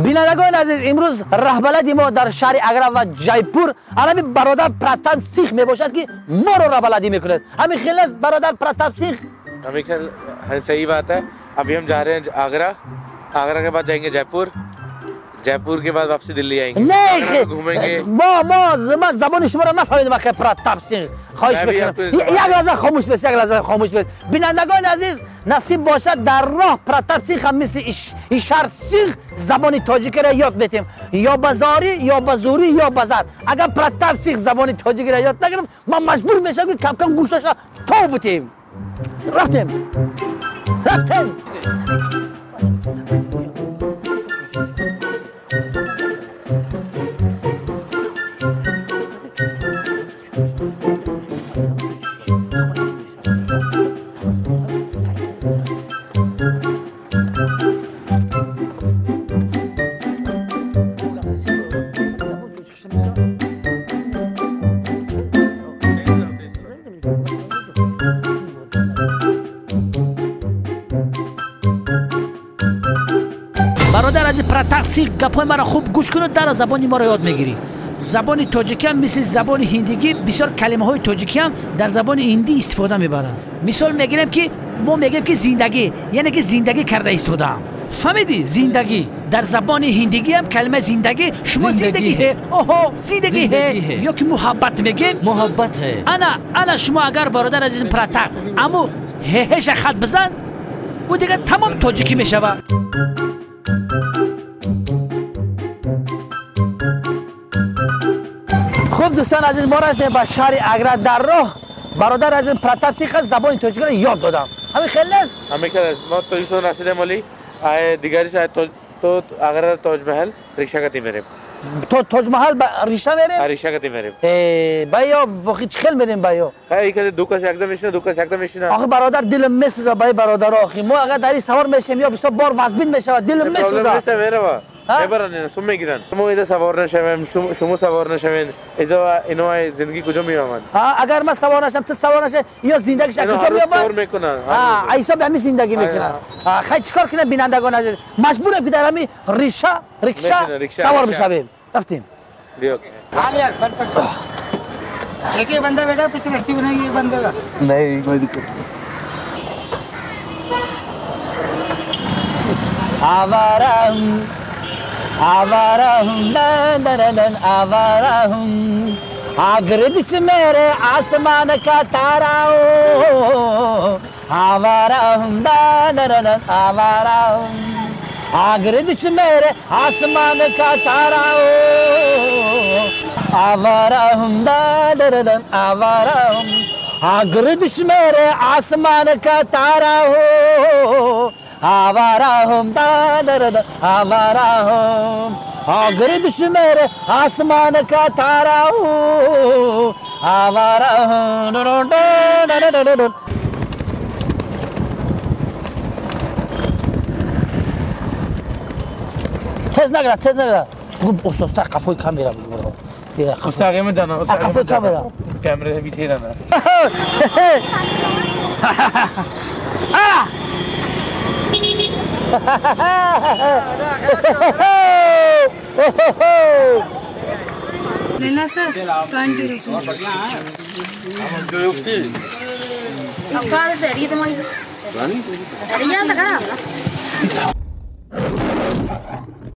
بینندگان عزیز امروز رهبلد ما در شهر اگرا و جیپور همین برادر پرتاب سیخ میباشد که ما رو رهبلدی میکند. همین خیلی است برادر پرتاب سیخ. हमें ख्याल सही बात है। अभी हम जा रहे हैं आगरा, आगरा के बाद जाएंगे जयपुर, जयपुर के बाद वापसी दिल्ली आएंगे। नहीं घूमेंगे। ما زبان شما را نفهمیدم که پرتاب سیخ. خواهش میکنم یک لحظه خاموش بس، یک لحظه خاموش بس. بینندگان عزیز نصیب باشد در راه پرتاب سیخ هم مثل اشار سیخ زبان تاجیکی را یاد میتیم، یا بازاری یا بازوری یا بازار. اگر پرتاب سیخ زبان تاجیکی را یاد نگیرم ما مجبور میشم که کم کم گوشش را تو بتیم. رفتیم. برادر از پرتاب سیخ گپای مرا خوب گوش کن و در زبانی ما را یاد میگیری. زبان تاجیکی هم مثل زبان هندی بسیار کلمه های تاجیکی هم در زبان هندی استفاده میبرن. مثال میگیرم که ما میگیم که زندگی یعنی که زندگی کرده ایستادم. فهمیدی؟ زندگی در زبان هندی هم کلمه زندگی شما زندگی ہے. اوه زندگی ہے. یا که محبت میگیم محبت ہے. انا شما اگر برادر عزیزم پرتاب اما هش خط بزن و دیگه تمام تاجیکی میشوه. خوب دوستان عزیز ما رسیدیم به شهر اگرا. در راه برادر عزیز پرتاب سیخ زبان تاجیکی را یاد دادم. همین خیلی است. همین خیلی است. ما تویشون رسیدیم ولی دیگری شاید تو اگر تاج محل ریکشا کتی میریم. تو تاج محل ریکشا میریم؟ ریکشا کتی میریم. بایا بخی چخیل میریم بایا. خیلی که دو کس یکجا میشینه دو کس یکجا میشینه. آخه برادر دلم میسوزه بای برادر آخی. ما اگر داری سوار میشیم یا بسیار بار وزبین میشود دلم میسوزه. پرابلم نیست میره با. نبرن سوم میگیرن. ما ایده سوار نشویم شما سوار نشوین. اینا زندگی کجا میامد؟ اگر ما سوار نشم تو سوار نشه یا زندگیش کجا میامد؟ کار میکنن. ایسا به همین زندگی میکنن. خیلی چیکار کنه بینندگان عزیز؟ مجبورم که در همین ریکشا سوار بشویم. رفتیم. دیو. यार एक ही बंदा बैठा पिक्चर अच्छी बनाई एक बंदे का नहीं कोई दिक्कत आवारा हूँ नन आवारा हूँ गर्दिश मेरे आसमान का तारा हो आवारा हूँ नन आवारा हूँ गर्दिश मेरे आसमान का तारा हो आवारा हूँ आवारा हूँ गर्दिश मेरे आसमान का तारा हो आवारा हूँ आवारा हूँ गर्दिश मेरे आसमान का तारा हो आवारा हूँ تز نگرد استاد قفوی کامera بگیر مستقیم دانا قفوی کامera بیتیرم लेना सर 20 रुपीस अब कहाँ से रही तुम्हारी